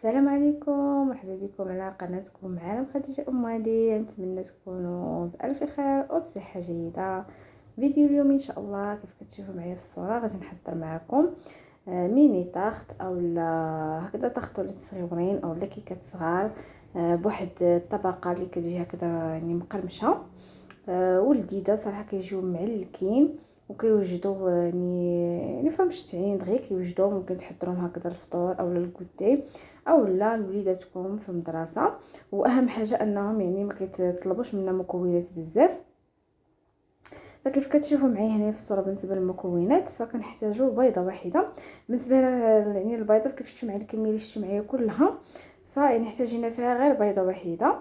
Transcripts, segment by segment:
السلام عليكم، مرحبا بكم على قناتكم عالم خديجه ام هادي. نتمنى تكونوا بالف خير وبصحه جيده. فيديو اليوم ان شاء الله كيف كتشوفوا معايا في الصوره غادي نحضر معكم ميني طاخت اولا هكذا طاخت ولات صغيورين اولا كيكات صغار بواحد الطبقه اللي كتجي هكذا يعني مقرمشه ولذيذه صراحه. كيجيو معلكين وكيوجدوا يعني فهمش تعين دغيا كيوجدوا. ممكن تحضروهم هكذا الفطور اولا الكوتي اولا لوليداتكم في المدرسه. واهم حاجه انهم يعني ما كيطلبوش منا مكونات بزاف. فكيف كتشوفوا معايا هنا في الصوره بالنسبه للمكونات فكنحتاجوا بيضه واحده. بالنسبه يعني البيضه كيف شفتوا معايا الكميه اللي شفتوا معايا كلها فيعني احتاجينا فيها غير بيضه واحده.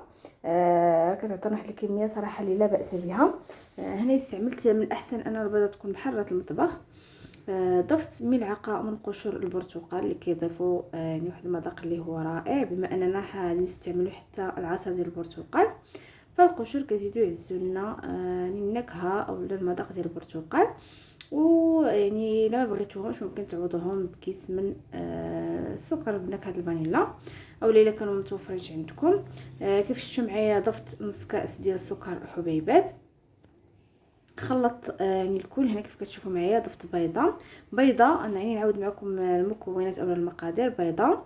كتعطينا واحد الكميه صراحه اللي لا باس بها. هنا استعملت من الاحسن ان البيضه تكون بحره المطبخ. ضفت ملعقه من قشور البرتقال اللي كيضيفوا يعني واحد المذاق اللي هو رائع. بما اننا غادي نستعملوا حتى العصير ديال البرتقال فالقشور كيزيدو يعزوا لنا النكهه او المذاق ديال البرتقال. ويعني الا ما بغيتوهمش ممكن تعوضوهم بكيس من السكر بنكهه الفانيلا او الا كانوا متوفرين عندكم. كيف شفتوا معايا ضفت نص كاس ديال السكر حبيبات. خلطت يعني الكل. هنا كيف كتشوفوا معايا ضفت بيضه انا يعني نعاود معكم المكونات او المقادير. بيضه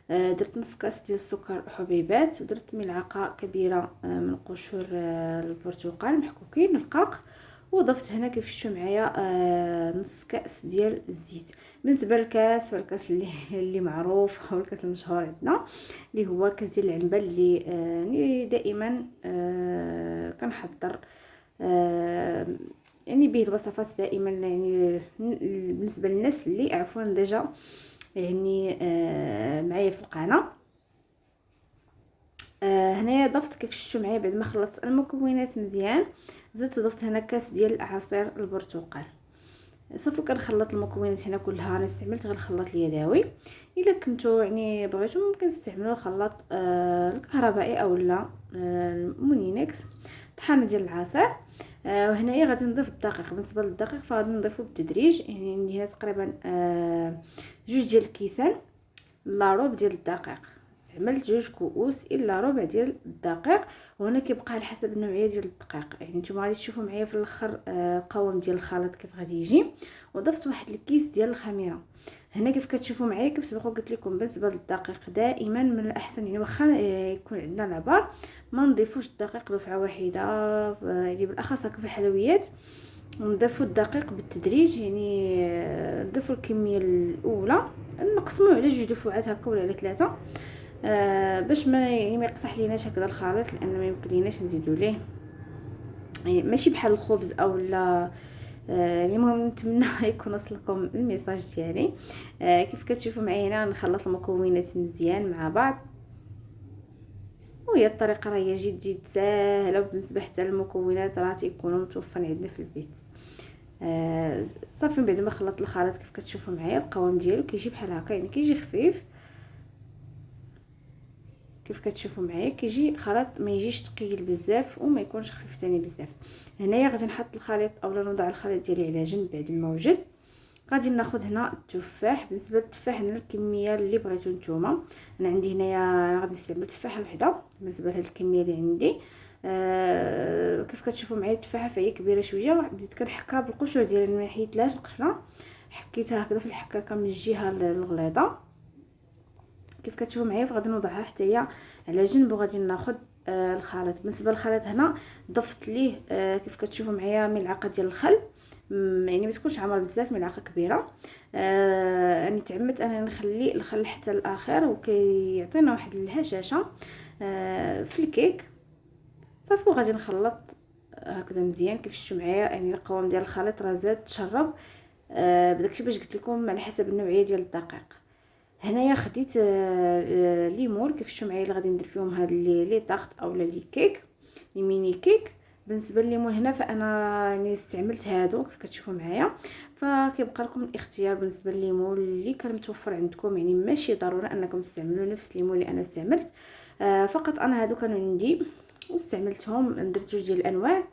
درت نص كاس ديال السكر حبيبات ودرت ملعقه كبيره من قشور البرتقال محكوكين رقاق. وضفت هنا كيف شفتوا معايا نص كاس ديال الزيت. بالنسبه للكاس فالكاس اللي معروف او الكاس المشهور عندنا اللي هو كاس ديال العنبه اللي دائما كنحضر يعني به الوصفات دائما يعني بالنسبه للناس اللي عفوا ديجا يعني معايا في القناه. هنايا ضفت كيف شفتوا معايا بعد ما خلطت المكونات مزيان زدت ضفت هنا كاس ديال عصير البرتقال. صافي كنخلط المكونات هنا كلها. انا استعملت غير الخلاط اليدوي. الا كنتو يعني بغيتو ممكن تستعملوا الخلاط الكهربائي اولا مونينكس طحانه ديال العصير. وهنايا غادي نضيف الدقيق. بالنسبه للدقيق فغادي نضيفو بالتدريج يعني عندي هنا تقريبا جوج ديال الكيسان لا ربع ديال الدقيق. استعملت 2 كؤوس الا ربع ديال الدقيق. وهنا كيبقى على حسب النوعيه ديال الدقيق يعني نتوما غادي تشوفوا معايا في الاخر القوام ديال الخليط كيف غادي يجي. وضفت واحد الكيس ديال الخميره. هنا كيف كتشوفوا معايا كيف سبق قلت لكم بالنسبه للدقيق دائما من الاحسن يعني واخا يكون عندنا العبار ما نضيفوش الدقيق دفعه واحده يعني بالاخص في الحلويات نضيفوا الدقيق بالتدريج يعني نضيفوا الكميه الاولى نقسموه على 2 دفعات هكا ولا على 3 باش ما يعني ما يقصح ليناش هكذا الخليط لان ما يمكن ليناش نزيدوا ليه يعني ماشي بحال الخبز او لا. المهم نتمنى يكون وصلكم الميساج ديالي. كيف كتشوفوا معايا هنا نخلط المكونات مزيان مع بعض. وهي الطريقه راه هي جد ساهله وبالنسبه حتى للمكونات راه تيكونوا متوفرين عندنا في البيت. صافي بعد ما خلطت الخليط كيف كتشوفوا معايا القوام ديالو كيجي بحال هكا يعني كيجي خفيف. كيف كتشوفوا معايا كيجي خليط ما يجيش ثقيل بزاف وما يكونش خفيف ثاني بزاف. هنايا غادي نحط الخليط اولا نوضع الخليط ديالي على جنب بعد ما وجد. غادي ناخذ هنا التفاح. بالنسبه للتفاح هنا الكميه اللي بغيتو نتوما. انا عندي هنايا غادي نستعمل تفاحه وحده بالنسبه لهاد الكميه اللي عندي. كيف كتشوفوا معايا التفاحه فهي كبيره شويه. بديت كنحكها بالقشور ديالها ما حيدلاش القشره حكيتها هكذا في الحكاكه من الجهه الغليظه. كيف كتشوفوا معايا فغادي نوضعها حتى هي على جنب وغادي ناخذ الخليط. بالنسبه للخليط هنا ضفت ليه كيف كتشوفوا معايا ملعقه ديال الخل يعني ما تكونش عامره بزاف ملعقه كبيره. يعني تعمدت انا نخلي الخل حتى الاخر وكيعطينا واحد الهشاشه في الكيك. صافي وغادي نخلط هكذا مزيان. كيف شفتوا معايا يعني القوام ديال الخليط راه زاد تشرب بداكشي باش قلت لكم على حسب النوعيه ديال الدقيق. هنايا خديت ليمون كيف شفتوا معايا اللي غادي ندير فيهم هاد لي طاخت اولا لي كيك لي ميني كيك. بالنسبه لليمون هنا فانا يعني استعملت هادو كيف كتشوفوا معايا. فكيبقى لكم الاختيار بالنسبه لليمون اللي كان متوفر عندكم يعني ماشي ضروري انكم تستعملوا نفس الليمون اللي انا استعملت. فقط انا هادو كانوا عندي واستعملتهم. درت 2 ديال الانواع.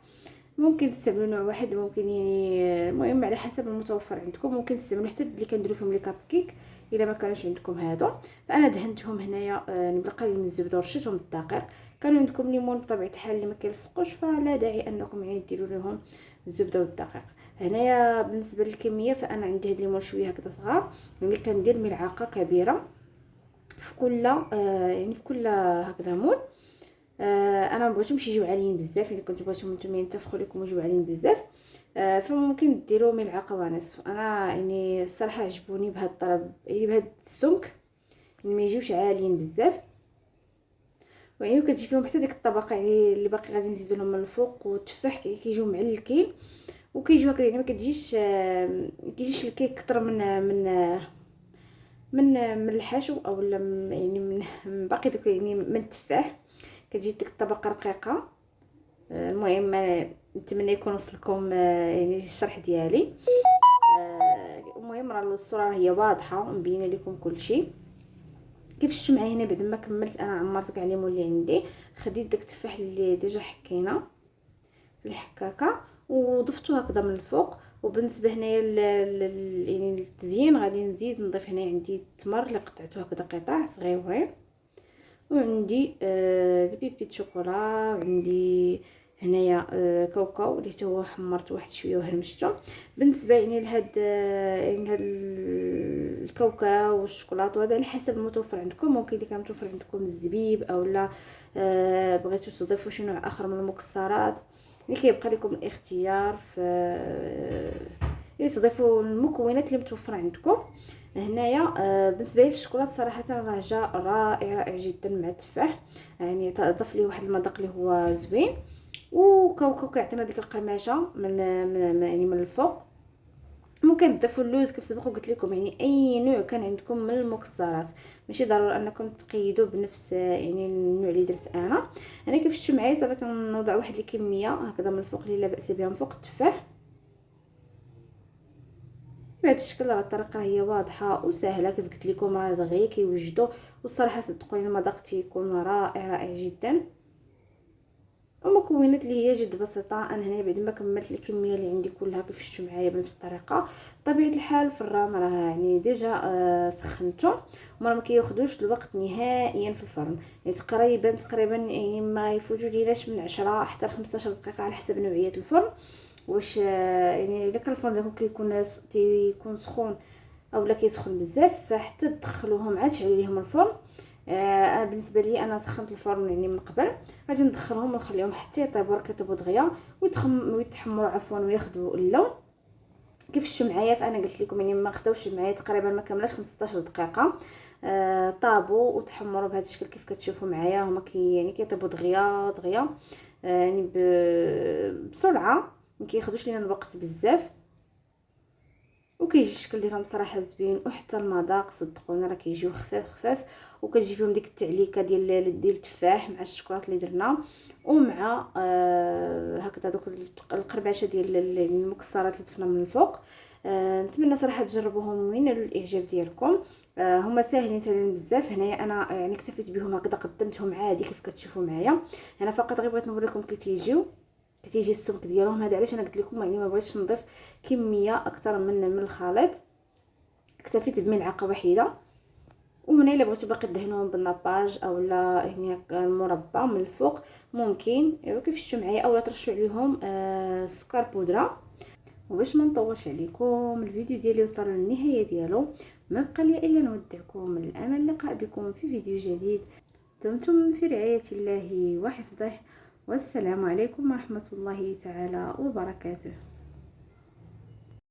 ممكن تستعملوا نوع واحد ممكن يعني المهم على حسب المتوفر عندكم. ممكن تستعملوا حتى اللي كنديروا فيهم لي كاب كيك الا ما كانوش عندكم هادو. فانا دهنتهم هنايا بالقليل من الزبده ورشيتهم بالدقيق. كانوا عندكم ليمون بطبيعه الحال اللي ما كيلصقوش فلا داعي انكم يعني ديروا لهم الزبده والدقيق. هنايا بالنسبه للكميه فانا عندي هاد الليمون شويه هكذا صغار، يعني كندير ملعقه كبيره في كل يعني في كل هكذا مول. انا ما بغيتهمش يجيو عاليين بزاف، الا كنتو بغيتهم نتوما ينتفخوا لكم ويجيو عاليين بزاف فممكن ديروا ملعقه ونصف. انا يعني الصراحه عجبوني بهذا الطلب، يعني بهذا السمك، يعني ما يجيوش عاليين بزاف، ويعني كتجي فيهم حتى ديك الطبقه يعني اللي باقي غادي نزيدو لهم من الفوق. والتفاح كيجيو معلكين وكيجيو هكا، يعني ما كيجيش الكيك كتر من الحشو او يعني من باقي داك يعني من التفاح، كتجي ديك الطبقه رقيقه. المهم نتمنى يكون وصلكم يعني الشرح ديالي. المهم راه الصوره هي واضحه مبينه لكم كل شيء. كيف شفتوا معايا هنا بعد ما كملت انا عمرت كاع ليمون اللي عندي، خديت داك التفاح اللي ديجا حكينا في الحكاكه وضفتو هكذا من الفوق. وبالنسبه هنايا يعني للتزيين غادي نزيد نضيف هنا عندي التمر اللي قطعته هكذا قطع صغيورين، وعندي البيبي شوكولا، وعندي هنايا كاوكاو اللي هو حمرت واحد شويه وهرمشته. بالنسبه يعني لهاد يعني هاد الكاوكاو والشوكولاط وهذا على حسب المتوفر عندكم. ممكن اللي كان متوفر عندكم الزبيب او لا بغيتو تضيفوا شي نوع اخر من المكسرات، اللي كيبقى لكم الاختيار في يعني تضيفوا المكونات اللي متوفره عندكم. هنايا بالنسبه لي الشوكولاط صراحه راه جا رائع جدا مع التفاح، يعني ضاف لي واحد المذاق اللي هو زوين. وكاوكاو كيعطينا ديك القرمشه يعني من الفوق. ممكن تضيفوا اللوز كيف سبق قلت لكم، يعني اي نوع كان عندكم من المكسرات، ماشي ضروري انكم تقيدوا بنفس يعني النوع اللي درت انا كيف شفتوا معايا صافي كنوضع واحد الكميه هكذا من الفوق اللي لا باس بها من فوق التفاح بهذا الشكل. راه الطريقه هي واضحه وسهله كيف قلت لكم، راه دغيا كيوجدوا والصراحه صدقوني المذاق تيكون رائع جدا. المكونات اللي هي جد بسيطه. انا هنا بعد ما كملت الكميه اللي عندي كلها كيف شفتوا معايا بنفس الطريقه. بطبيعه الحال الفران راه يعني ديجا سخنته وما كياخذوش الوقت نهائيا في الفرن، يعني تقريبا يعني ما يفوتوا ليلاش من 10 حتى 15 دقيقه على حسب نوعيه الفرن. واش يعني الا كان الفرن ديالكم تيكون سخون او لا كيسخن بزاف فحتى تدخلوهم عاد تشعلوا ليهم الفرن. بالنسبه لي انا سخنت الفرن يعني من قبل، غادي ندخلهم ونخليهم حتى يطيبوا ركطوا دغيا ويتحمروا عفوا وياخذوا اللون. كيف شفتوا معايا فانا قلت لكم يعني ما خداوش معايا تقريبا ما كملاش 15 دقيقه. طابوا وتحمروا بهذا الشكل كيف كتشوفوا معايا. هما يعني كيطيبوا دغيا يعني بسرعه، ما كياخذوش لينا الوقت بزاف، وكيجي الشكل ديالهم صراحه زوين. وحتى المذاق صدقوني راه كيجيو خفاف وكتجي فيهم ديك التعليكه ديال التفاح مع الشوكولاط اللي درنا ومع هكذا دوك القربعشه ديال المكسرات اللي ضفنا من الفوق. نتمنى صراحه تجربوهم وينالوا الاعجاب ديالكم. هما ساهلين بزاف. هنايا انا يعني اكتفيت بهم هكذا قدمتهم عادي كيف كتشوفوا معايا. انا فقط غير بغيت نوريكم كتيجي السمك ديالهم. هذا علاش انا قلت لكم يعني ما بغيتش نضيف كميه اكثر من الخليط، اكتفيت بملعقه واحده. وهنا الا بغيتو باقي دهنوهم بالناباج او لا يعني المربى من الفوق ممكن كيف شفتوا معايا، اولا ترشوا عليهم سكر بودره. وباش ما نطولش عليكم الفيديو ديالي وصل للنهايه ديالو، ما بقى لي الا نودعكم. الامل اللقاء بكم في فيديو جديد. دمتم في رعايه الله وحفظه، والسلام عليكم ورحمه الله تعالى وبركاته.